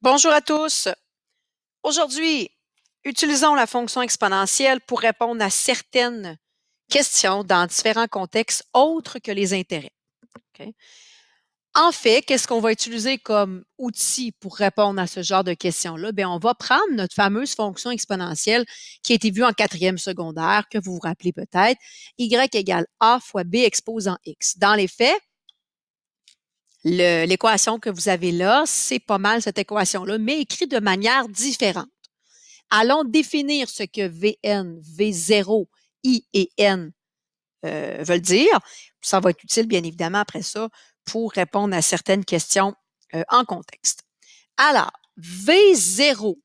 Bonjour à tous. Aujourd'hui, utilisons la fonction exponentielle pour répondre à certaines questions dans différents contextes autres que les intérêts. OK? En fait, qu'est-ce qu'on va utiliser comme outil pour répondre à ce genre de questions-là? Bien, on va prendre notre fameuse fonction exponentielle qui a été vue en quatrième secondaire, que vous vous rappelez peut-être, y égale a fois b exposant x. Dans les faits, l'équation que vous avez là, c'est pas mal cette équation-là, mais écrite de manière différente. Allons définir ce que Vn, V0, I et N veulent dire. Ça va être utile, bien évidemment, après ça, pour répondre à certaines questions en contexte. Alors, V0,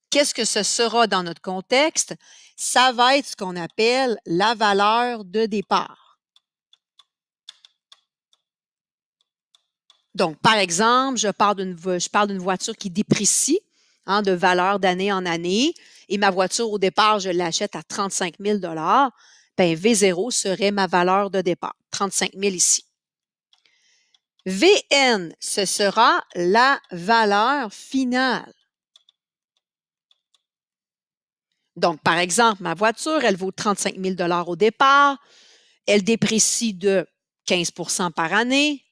qu'est-ce que ce sera dans notre contexte? Ça va être ce qu'on appelle la valeur de départ. Donc, par exemple, je parle d'une voiture qui déprécie de valeur d'année en année, et ma voiture, au départ, je l'achète à 35 000 bien, V0 serait ma valeur de départ, 35 000 ici. Vn, ce sera la valeur finale. Donc, par exemple, ma voiture, elle vaut 35 000 au départ, elle déprécie de 15 par année.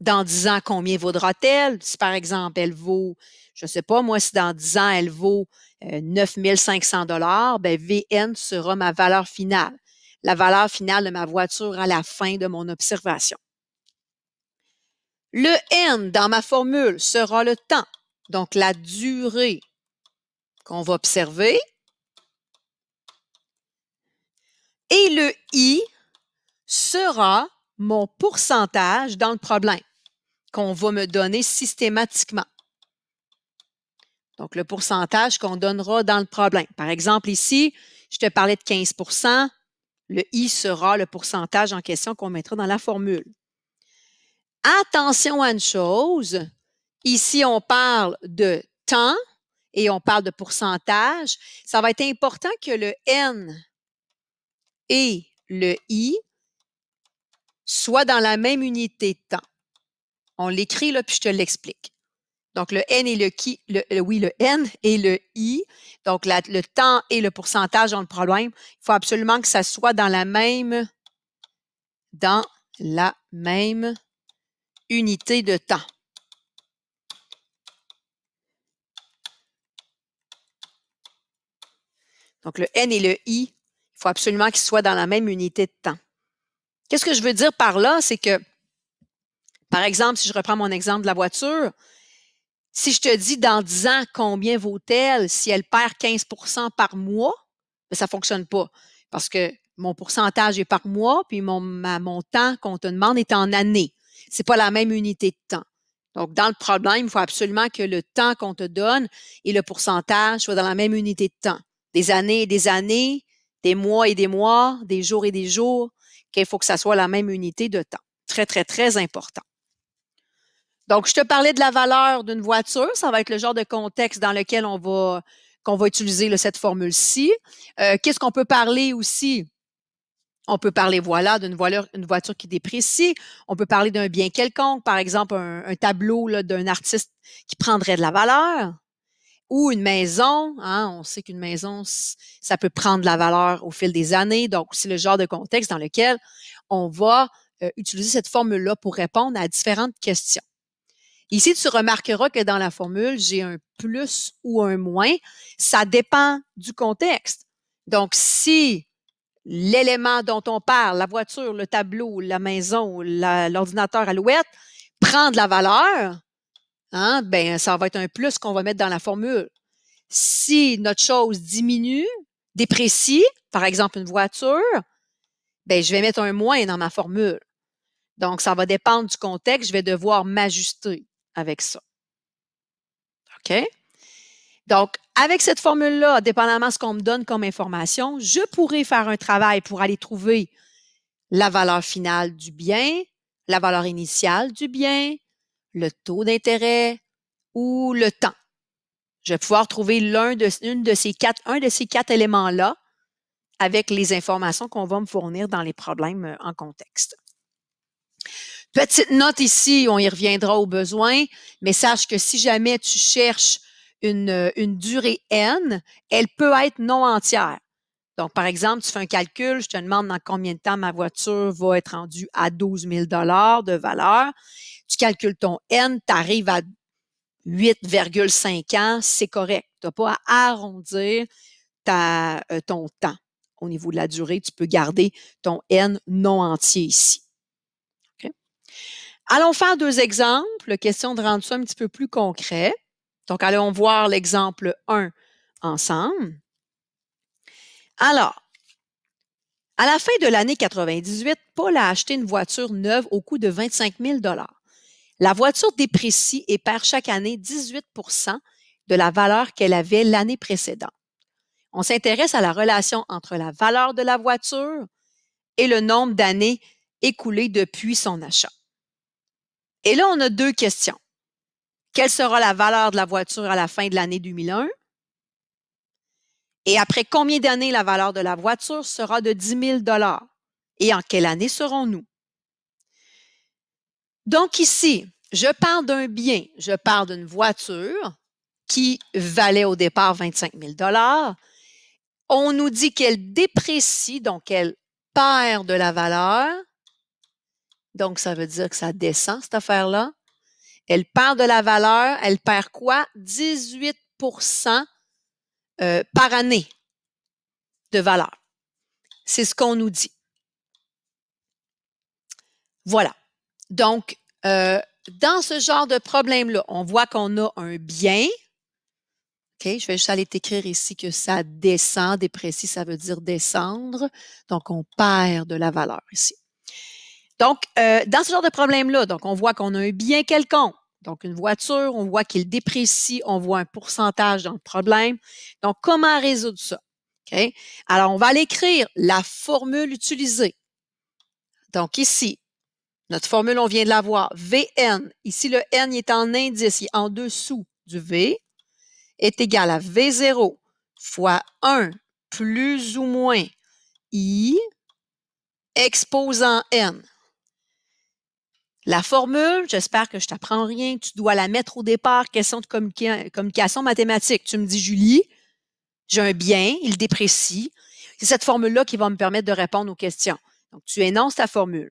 Dans 10 ans, combien vaudra-t-elle? Si, par exemple, elle vaut, je ne sais pas, moi, si dans 10 ans, elle vaut 9 500 bien, Vn sera ma valeur finale, la valeur finale de ma voiture à la fin de mon observation. Le N dans ma formule sera le temps, donc la durée qu'on va observer. Et le I sera mon pourcentage dans le problème qu'on va me donner systématiquement. Donc, le pourcentage qu'on donnera dans le problème. Par exemple, ici, je te parlais de 15 %. Le I sera le pourcentage en question qu'on mettra dans la formule. Attention à une chose. Ici, on parle de temps et on parle de pourcentage. Ça va être important que le N et le I soient dans la même unité de temps. On l'écrit là, puis je te l'explique. Donc, le N et le N et le I, donc le temps et le pourcentage dans le problème, il faut absolument que ça soit dans la même unité de temps. Donc, le N et le I, il faut absolument qu'ils soient dans la même unité de temps. Qu'est-ce que je veux dire par là? C'est que, par exemple, si je reprends mon exemple de la voiture, si je te dis dans 10 ans combien vaut-elle si elle perd 15 par mois, bien, ça ne fonctionne pas parce que mon pourcentage est par mois, puis mon temps qu'on te demande est en années. Ce n'est pas la même unité de temps. Donc, dans le problème, il faut absolument que le temps qu'on te donne et le pourcentage soient dans la même unité de temps. Des années et des années, des mois et des mois, des jours et des jours, qu'il faut que ça soit la même unité de temps. Très, très, très important. Donc, je te parlais de la valeur d'une voiture. Ça va être le genre de contexte dans lequel qu'on va utiliser là, cette formule-ci. Qu'est-ce qu'on peut parler aussi? On peut parler, voilà, une voiture qui déprécie. On peut parler d'un bien quelconque, par exemple, un tableau d'un artiste qui prendrait de la valeur. Ou une maison, on sait qu'une maison, ça peut prendre de la valeur au fil des années. Donc, c'est le genre de contexte dans lequel on va utiliser cette formule-là pour répondre à différentes questions. Ici, tu remarqueras que dans la formule, j'ai un plus ou un moins. Ça dépend du contexte. Donc, si l'élément dont on parle, la voiture, le tableau, la maison, l'ordinateur Alouette, prend de la valeur, ben, ça va être un plus qu'on va mettre dans la formule. Si notre chose diminue, déprécie, par exemple une voiture, ben, je vais mettre un moins dans ma formule. Donc, ça va dépendre du contexte. Je vais devoir m'ajuster avec ça. OK? Donc, avec cette formule-là, dépendamment de ce qu'on me donne comme information, je pourrais faire un travail pour aller trouver la valeur finale du bien, la valeur initiale du bien, le taux d'intérêt ou le temps. Je vais pouvoir trouver un de ces quatre éléments-là avec les informations qu'on va me fournir dans les problèmes en contexte. Petite note ici, on y reviendra au besoin, mais sache que si jamais tu cherches une durée N, elle peut être non entière. Donc, par exemple, tu fais un calcul, je te demande dans combien de temps ma voiture va être rendue à 12 000 de valeur. Tu calcules ton N, tu arrives à 8,5 ans, c'est correct. Tu n'as pas à arrondir ton temps. Au niveau de la durée, tu peux garder ton N non entier ici. Okay? Allons faire 2 exemples, question de rendre ça un petit peu plus concret. Donc, allons voir l'exemple 1 ensemble. Alors, à la fin de l'année 98, Paul a acheté une voiture neuve au coût de 25 000 $. La voiture déprécie et perd chaque année 18 de la valeur qu'elle avait l'année précédente. On s'intéresse à la relation entre la valeur de la voiture et le nombre d'années écoulées depuis son achat. Et là, on a 2 questions. Quelle sera la valeur de la voiture à la fin de l'année 2001? Et après combien d'années la valeur de la voiture sera de 10 000 $? Et en quelle année serons-nous? Donc ici, je parle d'un bien, je parle d'une voiture qui valait au départ 25 000 $. On nous dit qu'elle déprécie, donc elle perd de la valeur. Donc, ça veut dire que ça descend, cette affaire-là. Elle perd de la valeur. Elle perd quoi? 18 par année de valeur. C'est ce qu'on nous dit. Voilà. Donc, dans ce genre de problème-là, on voit qu'on a un bien. OK, je vais juste aller t'écrire ici que ça descend. Déprécie, ça veut dire descendre. Donc, on perd de la valeur ici. Donc, dans ce genre de problème-là, donc on voit qu'on a un bien quelconque. Donc, une voiture, on voit qu'il déprécie, on voit un pourcentage dans le problème. Donc, comment résoudre ça? OK? Alors, on va aller écrire la formule utilisée. Donc, ici, notre formule, on vient de la voir. Vn, ici, le N il est en indice, il est en dessous du V, est égal à V0 fois 1 plus ou moins I exposant N. La formule, j'espère que je t'apprends rien, tu dois la mettre au départ, question de communication mathématique. Tu me dis, Julie, j'ai un bien, il déprécie. C'est cette formule-là qui va me permettre de répondre aux questions. Donc, tu énonces ta formule.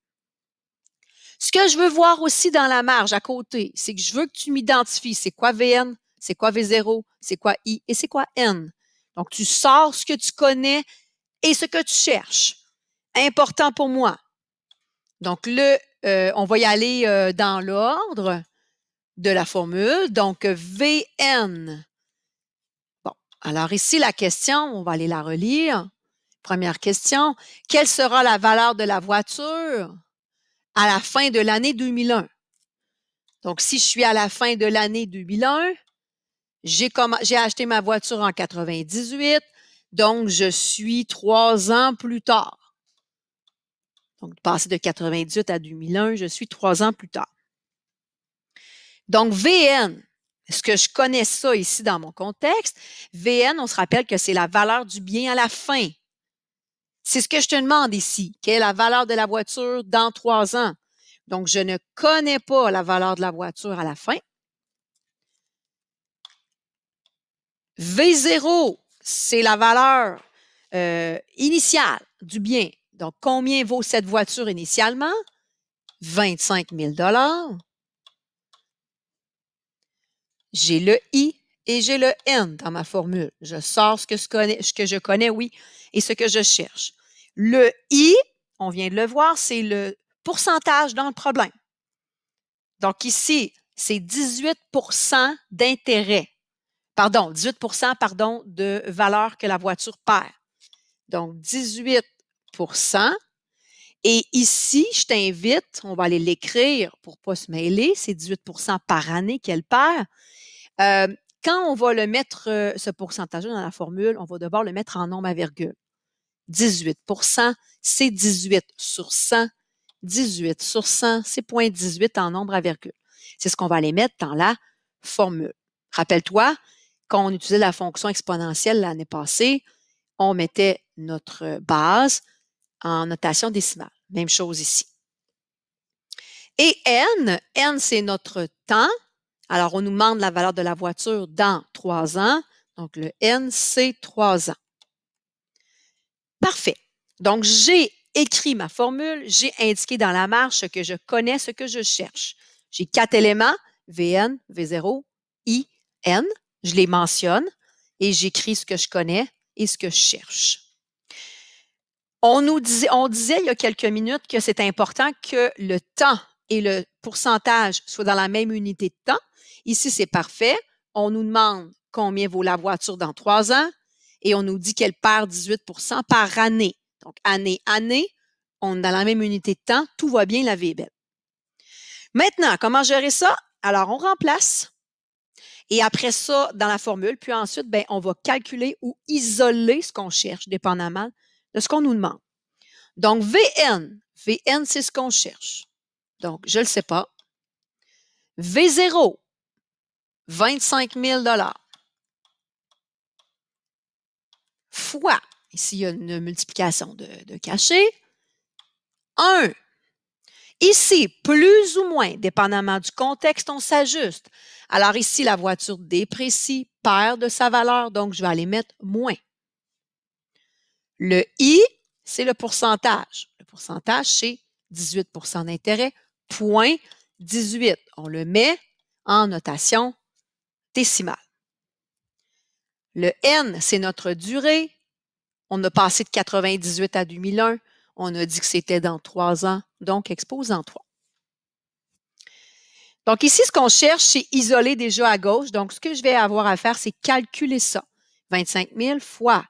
Ce que je veux voir aussi dans la marge à côté, c'est que je veux que tu m'identifies c'est quoi Vn, c'est quoi V0, c'est quoi I et c'est quoi N. Donc, tu sors ce que tu connais et ce que tu cherches. Important pour moi. Donc, on va y aller dans l'ordre de la formule. Donc, Vn. Bon, alors ici, la question, on va aller la relire. Première question, quelle sera la valeur de la voiture à la fin de l'année 2001? Donc, si je suis à la fin de l'année 2001, j'ai acheté ma voiture en 98, donc je suis 3 ans plus tard. Donc, passer de 98 à 2001, je suis 3 ans plus tard. Donc, Vn, est-ce que je connais ça ici dans mon contexte? Vn, on se rappelle que c'est la valeur du bien à la fin. C'est ce que je te demande ici. Quelle est la valeur de la voiture dans 3 ans? Donc, je ne connais pas la valeur de la voiture à la fin. V0, c'est la valeur initiale du bien. Donc, combien vaut cette voiture initialement? 25 000 $. J'ai le I et j'ai le N dans ma formule. Je sors ce que je connais, oui, et ce que je cherche. Le I, on vient de le voir, c'est le pourcentage dans le problème. Donc ici, c'est 18 d'intérêt. Pardon, 18 de valeur que la voiture perd. Donc, 18 Et ici, je t'invite, on va aller l'écrire pour ne pas se mêler, c'est 18 par année qu'elle perd. Quand on va le mettre, ce pourcentage-là dans la formule, on va devoir le mettre en nombre à virgule. 18 c'est 18 sur 100. 18 sur 100, c'est 0,18 en nombre à virgule. C'est ce qu'on va aller mettre dans la formule. Rappelle-toi, quand on utilisait la fonction exponentielle l'année passée, on mettait notre base en notation décimale. Même chose ici. Et N, c'est notre temps. Alors, on nous demande la valeur de la voiture dans 3 ans. Donc, le N, c'est 3 ans. Parfait. Donc, j'ai écrit ma formule, j'ai indiqué dans la marge ce que je connais, ce que je cherche. J'ai 4 éléments, VN, V0, I, N. Je les mentionne et j'écris ce que je connais et ce que je cherche. On disait il y a quelques minutes que c'est important que le temps et le pourcentage soient dans la même unité de temps. Ici, c'est parfait. On nous demande combien vaut la voiture dans 3 ans et on nous dit qu'elle perd 18% par année. Donc, année, on est dans la même unité de temps. Tout va bien, la vie est belle. Maintenant, comment gérer ça? Alors, on remplace. Et après ça, dans la formule, puis ensuite, ben, on va calculer ou isoler ce qu'on cherche, dépendamment de ce qu'on nous demande. Donc, VN, c'est ce qu'on cherche. Donc, je ne le sais pas. V0, 25 000 fois, ici, il y a une multiplication de cachets, 1. Ici, plus ou moins, dépendamment du contexte, on s'ajuste. Alors ici, la voiture déprécie, perd de sa valeur, donc je vais aller mettre moins. Le I, c'est le pourcentage. Le pourcentage, c'est 18% d'intérêt, 0,18. On le met en notation décimale. Le N, c'est notre durée. On a passé de 98 à 2001. On a dit que c'était dans 3 ans, donc exposant 3. Donc ici, ce qu'on cherche, c'est isoler déjà à gauche. Donc, ce que je vais avoir à faire, c'est calculer ça. 25 000 fois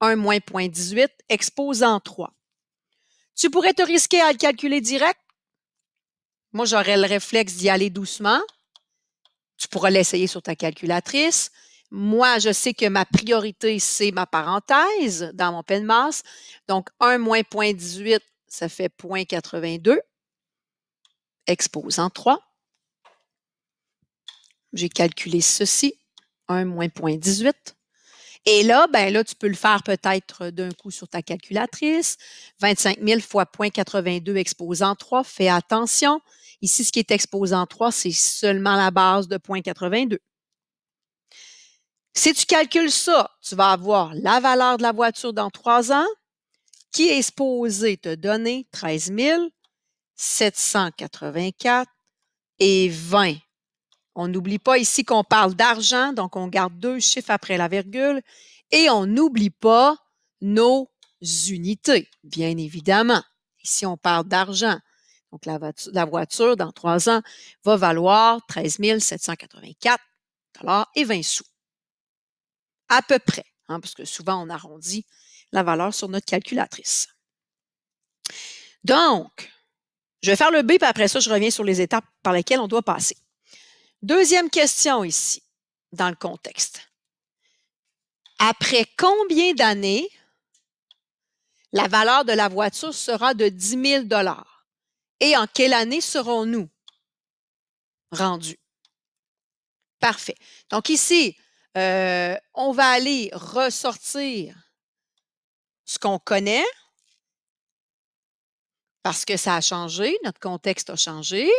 1 moins 0,18 exposant 3. Tu pourrais te risquer à le calculer direct. Moi, j'aurais le réflexe d'y aller doucement. Tu pourras l'essayer sur ta calculatrice. Moi, je sais que ma priorité, c'est ma parenthèse dans mon PENMAS. Donc, 1 moins 0,18, ça fait 0,82. Exposant 3. J'ai calculé ceci, 1 moins 0,18. Et là, ben là, tu peux le faire peut-être d'un coup sur ta calculatrice. 25 000 fois 0,82 exposant 3. Fais attention. Ici, ce qui est exposant 3, c'est seulement la base de 0,82. Si tu calcules ça, tu vas avoir la valeur de la voiture dans 3 ans qui est supposée te donner 13 784 et 20. On n'oublie pas ici qu'on parle d'argent, donc on garde 2 chiffres après la virgule et on n'oublie pas nos unités, bien évidemment. Ici, on parle d'argent. Donc, la voiture, dans 3 ans, va valoir 13 784 et 20 sous. À peu près, hein, parce que souvent, on arrondit la valeur sur notre calculatrice. Donc, je vais faire le B, puis après ça, je reviens sur les étapes par lesquelles on doit passer. Deuxième question ici, dans le contexte. Après combien d'années la valeur de la voiture sera de 10 000 $ et en quelle année serons-nous rendus? Parfait. Donc ici, on va aller ressortir ce qu'on connaît parce que ça a changé, notre contexte a changé.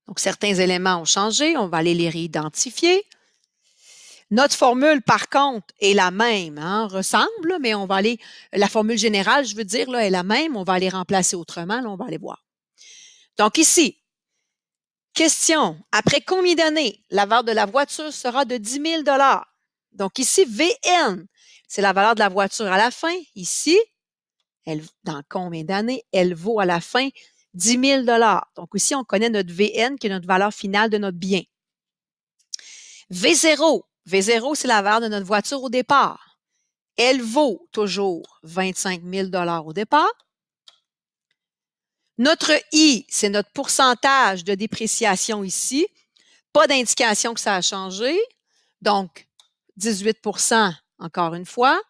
Donc, certains éléments ont changé, on va aller les réidentifier. Notre formule, par contre, est la même, hein, ressemble, mais on va aller, la formule générale, je veux dire, là, est la même, on va aller remplacer autrement, là, on va aller voir. Donc ici, question, après combien d'années la valeur de la voiture sera de 10 000 $? Donc ici, VN, c'est la valeur de la voiture à la fin. Ici, dans combien d'années, elle vaut à la fin 10 000 $. Donc ici, on connaît notre VN, qui est notre valeur finale de notre bien. V0, c'est la valeur de notre voiture au départ. Elle vaut toujours 25 000 $ au départ. Notre I, c'est notre pourcentage de dépréciation ici. Pas d'indication que ça a changé. Donc, 18% encore une fois.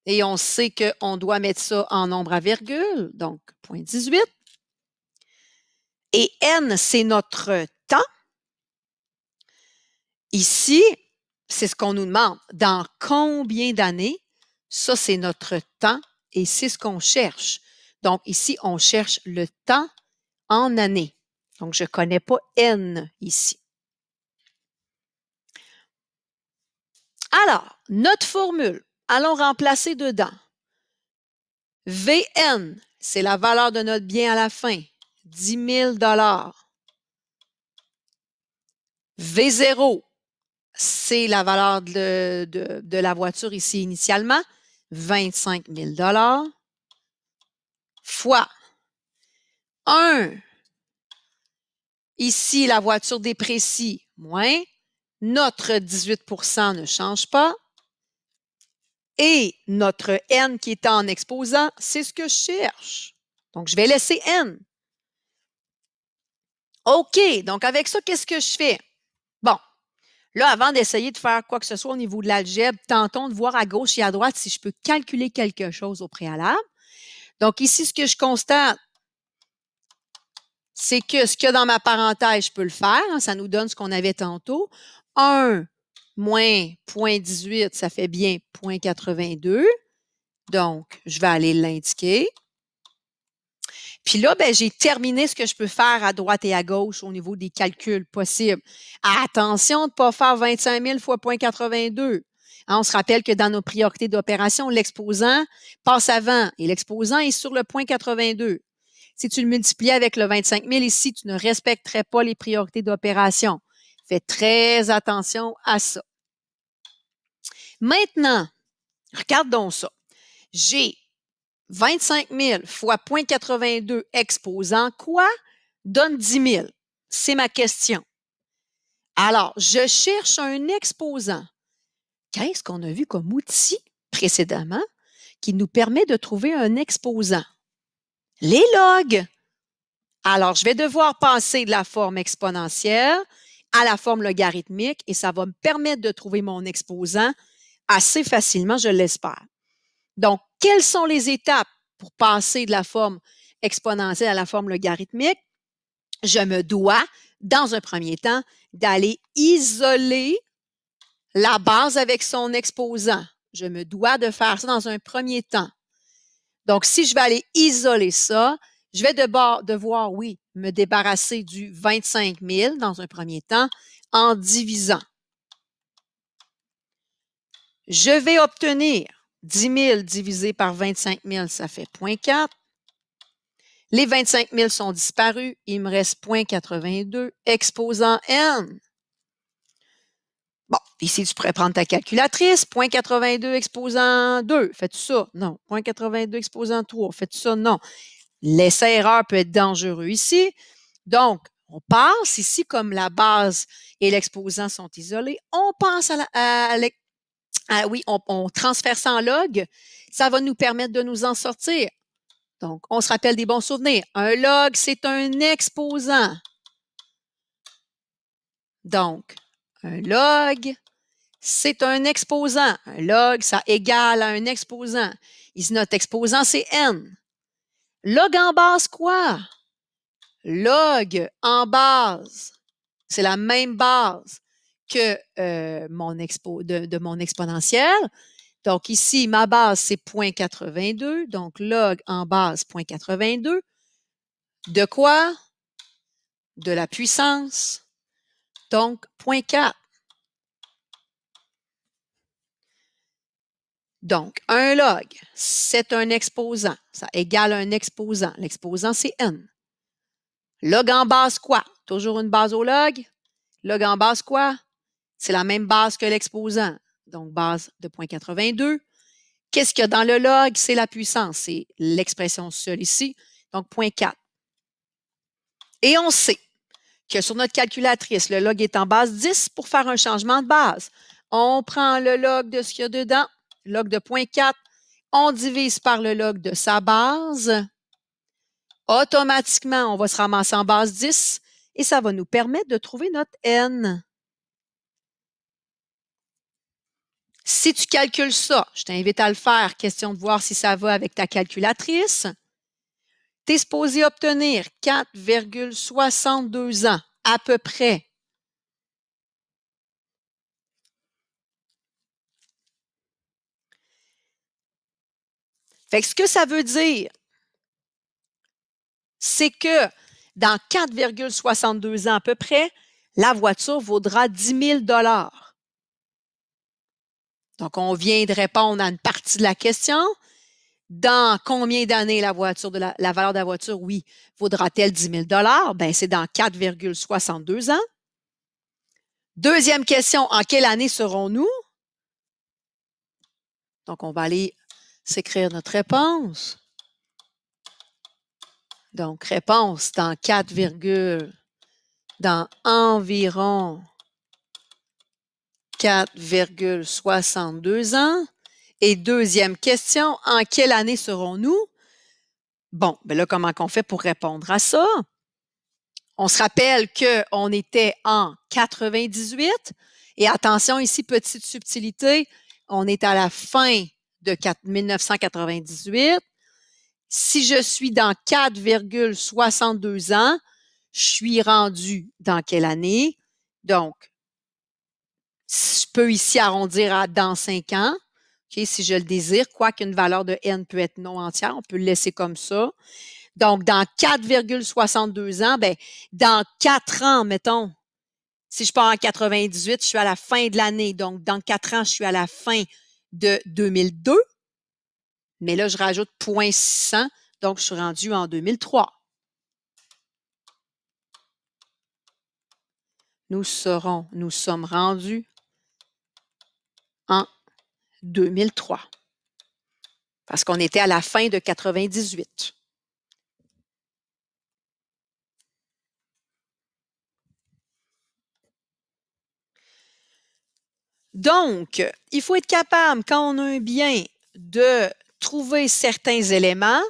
Et on sait qu'on doit mettre ça en nombre à virgule, donc 0,18. Et N, c'est notre temps. Ici, c'est ce qu'on nous demande. Dans combien d'années? Ça, c'est notre temps et c'est ce qu'on cherche. Donc, ici, on cherche le temps en années. Donc, je ne connais pas N ici. Alors, notre formule, allons remplacer dedans. VN, c'est la valeur de notre bien à la fin, 10 000 V0, c'est la valeur de la voiture ici initialement, 25 000 fois 1. Ici, la voiture déprécie, moins. Notre 18 % ne change pas. Et notre N qui est en exposant, c'est ce que je cherche. Donc, je vais laisser N. OK, donc avec ça, qu'est-ce que je fais? Bon, là, avant d'essayer de faire quoi que ce soit au niveau de l'algèbre, tentons de voir à gauche et à droite si je peux calculer quelque chose au préalable. Donc, ici, ce que je constate, c'est que ce qu'il y a dans ma parenthèse, je peux le faire. Hein, ça nous donne ce qu'on avait tantôt. 1 moins 0,18, ça fait bien 0,82. Donc, je vais aller l'indiquer. Puis là, ben, j'ai terminé ce que je peux faire à droite et à gauche au niveau des calculs possibles. Attention de ne pas faire 25 000 fois 0,82. Hein, on se rappelle que dans nos priorités d'opération, l'exposant passe avant et l'exposant est sur le 0,82. Si tu le multiplies avec le 25 000 ici, tu ne respecterais pas les priorités d'opération. Fais très attention à ça. Maintenant, regarde donc ça. J'ai 25 000 fois 0,82 exposant quoi? Donne 10 000. C'est ma question. Alors, je cherche un exposant. Qu'est-ce qu'on a vu comme outil précédemment qui nous permet de trouver un exposant? Les logs. Alors, je vais devoir passer de la forme exponentielle à la forme logarithmique et ça va me permettre de trouver mon exposant assez facilement, je l'espère. Donc, quelles sont les étapes pour passer de la forme exponentielle à la forme logarithmique? Je me dois, dans un premier temps, d'aller isoler la base avec son exposant. Je me dois de faire ça dans un premier temps. Donc, si je vais aller isoler ça, je vais devoir, oui, me débarrasser du 25 000 dans un premier temps en divisant. Je vais obtenir 10 000 divisé par 25 000, ça fait 0,4. Les 25 000 sont disparus. Il me reste 0,82 exposant N. Bon, ici, tu pourrais prendre ta calculatrice. 0,82 exposant 2. Fais-tu ça? Non. 0,82 exposant 3. Fais-tu ça? Non. L'essai-erreur peut être dangereux ici. Donc, on passe ici comme la base et l'exposant sont isolés. On passe on transfère ça en log. Ça va nous permettre de nous en sortir. Donc, on se rappelle des bons souvenirs. Un log, c'est un exposant. Donc, un log, c'est un exposant. Un log, ça égale à un exposant. Ici, notre exposant, c'est n. Log en base, quoi? Log en base, c'est la même base que de mon exponentielle. Donc, ici, ma base, c'est 0,82. Donc, log en base, 0,82. De quoi? De la puissance. Donc, 0,4. Donc, un log, c'est un exposant. Ça égale un exposant. L'exposant, c'est n. Log en base quoi? Toujours une base au log. Log en base quoi? C'est la même base que l'exposant. Donc, base de 0,82. Qu'est-ce qu'il y a dans le log? C'est la puissance. C'est l'expression seule ici. Donc, 0,4. Et on sait que sur notre calculatrice, le log est en base 10 pour faire un changement de base. On prend le log de ce qu'il y a dedans, log de 0,4, on divise par le log de sa base. Automatiquement, on va se ramasser en base 10 et ça va nous permettre de trouver notre N. Si tu calcules ça, je t'invite à le faire, question de voir si ça va avec ta calculatrice. Tu es supposé obtenir 4,62 ans, à peu près. Fait que ce que ça veut dire, c'est que dans 4,62 ans à peu près, la voiture vaudra 10 000 $. Donc, on vient de répondre à une partie de la question. Dans combien d'années la valeur de la voiture, oui, vaudra-t-elle 10 000 $? Bien, c'est dans 4,62 ans. Deuxième question, en quelle année serons-nous? Donc, on va aller s'écrire notre réponse. Donc, réponse dans dans environ 4,62 ans. Et deuxième question, en quelle année serons-nous? Bon, ben là, comment on fait pour répondre à ça? On se rappelle qu'on était en 98. Et attention ici, petite subtilité, on est à la fin de 1998. Si je suis dans 4,62 ans, je suis rendu dans quelle année? Donc, je peux ici arrondir à dans 5 ans, okay, si je le désire, quoiqu'une valeur de n peut être non entière, on peut le laisser comme ça. Donc, dans 4,62 ans, ben, dans 4 ans, mettons, si je pars en 98, je suis à la fin de l'année. Donc, dans 4 ans, je suis à la fin de 2002. Mais là, je rajoute 0,600, donc je suis rendu en 2003. Nous sommes rendus en 2003. Parce qu'on était à la fin de 98. Donc, il faut être capable, quand on a un bien, de trouver certains éléments.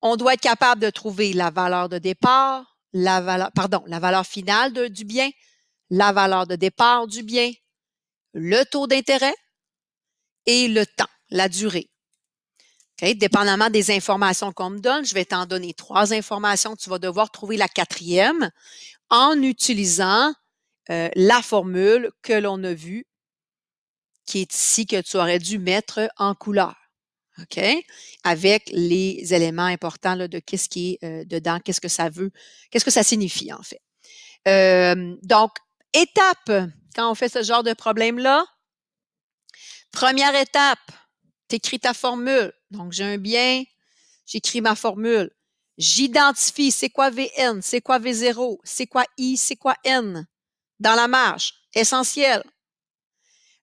On doit être capable de trouver la valeur de départ, la valeur finale du bien, la valeur de départ du bien, le taux d'intérêt et le temps, la durée. Okay? Dépendamment des informations qu'on me donne, je vais t'en donner 3 informations. Tu vas devoir trouver la 4e en utilisant la formule que l'on a vue, qui est ici, que tu aurais dû mettre en couleur. OK? Avec les éléments importants là, de qu'est-ce qui est dedans, qu'est-ce que ça veut, qu'est-ce que ça signifie, en fait. Donc, étape, quand on fait ce genre de problème-là, première étape, tu écris ta formule. Donc, j'ai un bien, j'écris ma formule. J'identifie c'est quoi Vn, c'est quoi V0, c'est quoi I, c'est quoi N. Dans la marge, essentiel.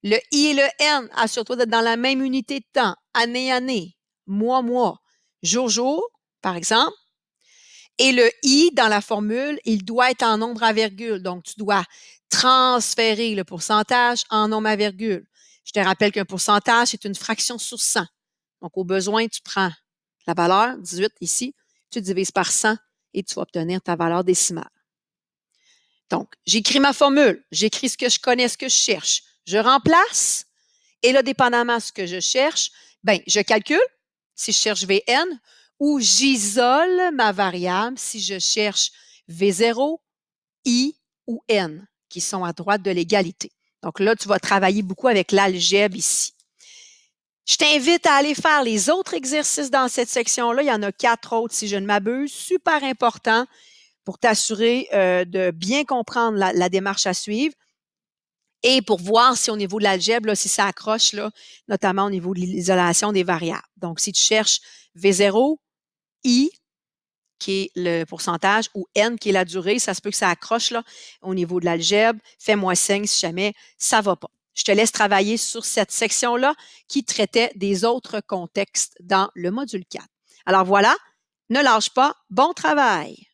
Le I et le N, assure-toi d'être dans la même unité de temps, année, mois, jour, par exemple. Et le I, dans la formule, il doit être en nombre à virgule. Donc, tu dois transférer le pourcentage en nombre à virgule. Je te rappelle qu'un pourcentage, c'est une fraction sur 100. Donc, au besoin, tu prends la valeur, 18 ici, tu divises par 100 et tu vas obtenir ta valeur décimale. Donc, j'écris ma formule, j'écris ce que je connais, ce que je cherche. Je remplace et là, dépendamment de ce que je cherche, ben, je calcule si je cherche Vn ou j'isole ma variable si je cherche V0, I ou N qui sont à droite de l'égalité. Donc là, tu vas travailler beaucoup avec l'algèbre ici. Je t'invite à aller faire les autres exercices dans cette section-là. Il y en a 4 autres, si je ne m'abuse, super important pour t'assurer de bien comprendre la démarche à suivre et pour voir si au niveau de l'algèbre, si ça accroche, là, notamment au niveau de l'isolation des variables. Donc, si tu cherches V0, I, qui est le pourcentage, ou N, qui est la durée, ça se peut que ça accroche là, au niveau de l'algèbre. Fais-moi signe si jamais ça ne va pas. Je te laisse travailler sur cette section-là qui traitait des autres contextes dans le module 4. Alors voilà, ne lâche pas, bon travail!